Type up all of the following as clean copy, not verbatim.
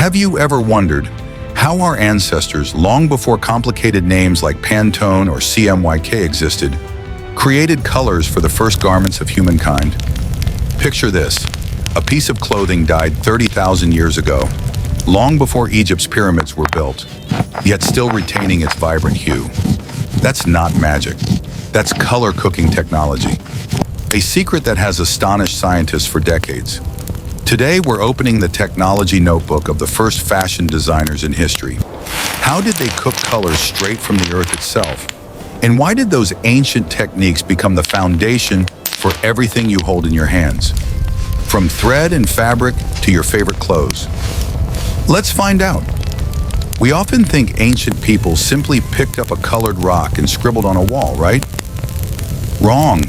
Have you ever wondered how our ancestors, long before complicated names like Pantone or CMYK existed, created colors for the first garments of humankind? Picture this: a piece of clothing dyed 30,000 years ago, long before Egypt's pyramids were built, yet still retaining its vibrant hue. That's not magic. That's color cooking technology, a secret that has astonished scientists for decades. Today, we're opening the technology notebook of the first fashion designers in history. How did they cook colors straight from the earth itself? And why did those ancient techniques become the foundation for everything you hold in your hands? From thread and fabric to your favorite clothes. Let's find out. We often think ancient people simply picked up a colored rock and scribbled on a wall, right? Wrong.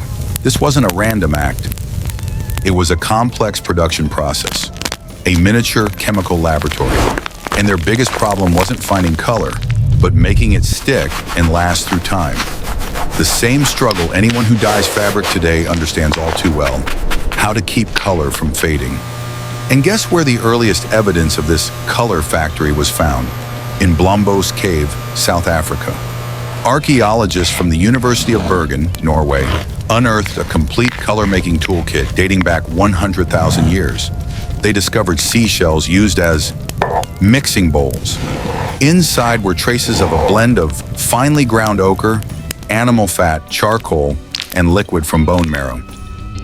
This wasn't a random act. It was a complex production process, a miniature chemical laboratory. And their biggest problem wasn't finding color, but making it stick and last through time. The same struggle anyone who dyes fabric today understands all too well: how to keep color from fading. And guess where the earliest evidence of this color factory was found? In Blombos Cave, South Africa. Archaeologists from the University of Bergen, Norway, unearthed a complete color-making toolkit dating back 100,000 years. They discovered seashells used as mixing bowls. Inside were traces of a blend of finely ground ochre, animal fat, charcoal, and liquid from bone marrow.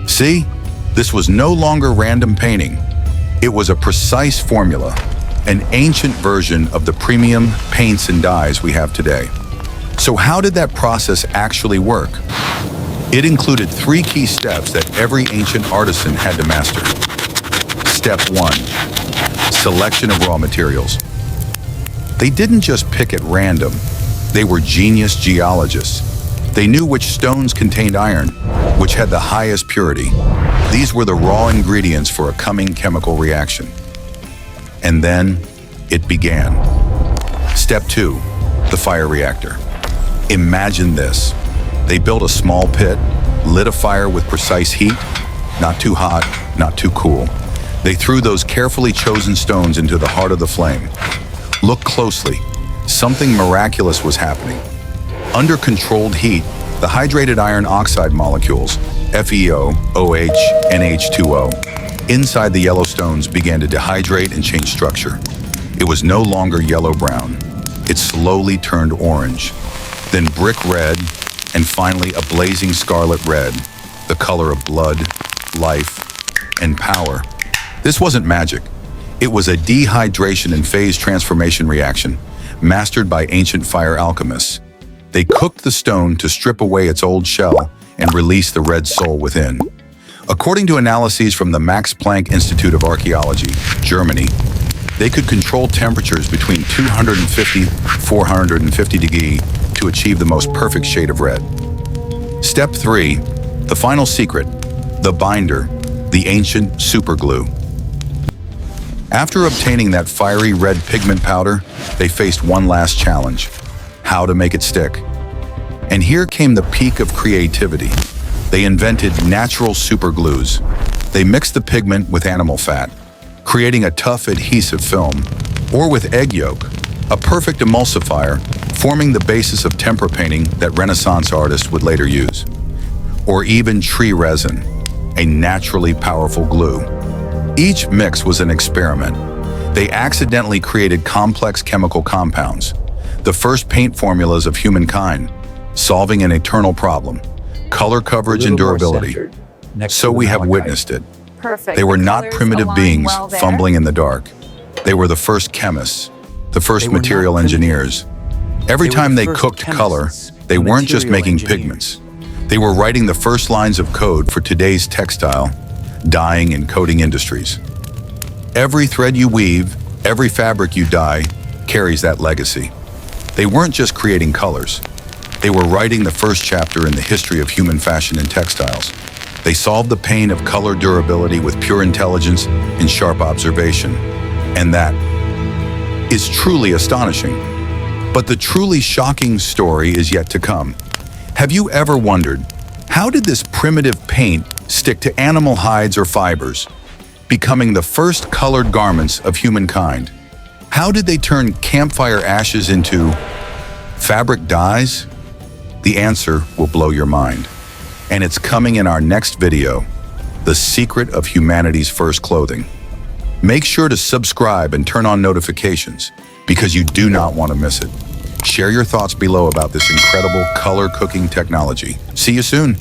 See? This was no longer random painting. It was a precise formula, an ancient version of the premium paints and dyes we have today. So how did that process actually work? It included 3 key steps that every ancient artisan had to master. Step 1: selection of raw materials. They didn't just pick at random. They were genius geologists. They knew which stones contained iron, which had the highest purity. These were the raw ingredients for a coming chemical reaction. And then it began. Step 2: the fire reactor. Imagine this. They built a small pit, lit a fire with precise heat, not too hot, not too cool. They threw those carefully chosen stones into the heart of the flame. Look closely. Something miraculous was happening. Under controlled heat, the hydrated iron oxide molecules, FeO, OH, NH2O, inside the yellow stones began to dehydrate and change structure. It was no longer yellow-brown. It slowly turned orange, then brick red, and finally a blazing scarlet red, the color of blood, life, and power. This wasn't magic. It was a dehydration and phase transformation reaction, mastered by ancient fire alchemists. They cooked the stone to strip away its old shell and release the red soul within. According to analyses from the Max Planck Institute of Archaeology, Germany, they could control temperatures between 250 to 450 degrees to achieve the most perfect shade of red. Step 3: the final secret: the binder, the ancient superglue. After obtaining that fiery red pigment powder, they faced one last challenge: how to make it stick. And here came the peak of creativity. They invented natural superglues. They mixed the pigment with animal fat, creating a tough adhesive film, or with egg yolk, a perfect emulsifier, forming the basis of tempera painting that Renaissance artists would later use. Or even tree resin, a naturally powerful glue. Each mix was an experiment. They accidentally created complex chemical compounds, the first paint formulas of humankind, solving an eternal problem: color coverage and durability. So we have witnessed it. Perfect. They were The not colors primitive align beings well there. fumbling in the dark. They were the first chemists, the first They were material not primitive. engineers. Every They were time the they first cooked color, chemists they and weren't just material making engineers. pigments. They were writing the first lines of code for today's textile, dyeing, and coating industries. Every thread you weave, every fabric you dye, carries that legacy. They weren't just creating colors. They were writing the first chapter in the history of human fashion and textiles. They solved the pain of color durability with pure intelligence and sharp observation. And that is truly astonishing. But the truly shocking story is yet to come. Have you ever wondered, how did this primitive paint stick to animal hides or fibers, becoming the first colored garments of humankind? How did they turn campfire ashes into fabric dyes? The answer will blow your mind. And it's coming in our next video, The Secret of Humanity's First Clothing. Make sure to subscribe and turn on notifications because you do not want to miss it. Share your thoughts below about this incredible color cooking technology. See you soon.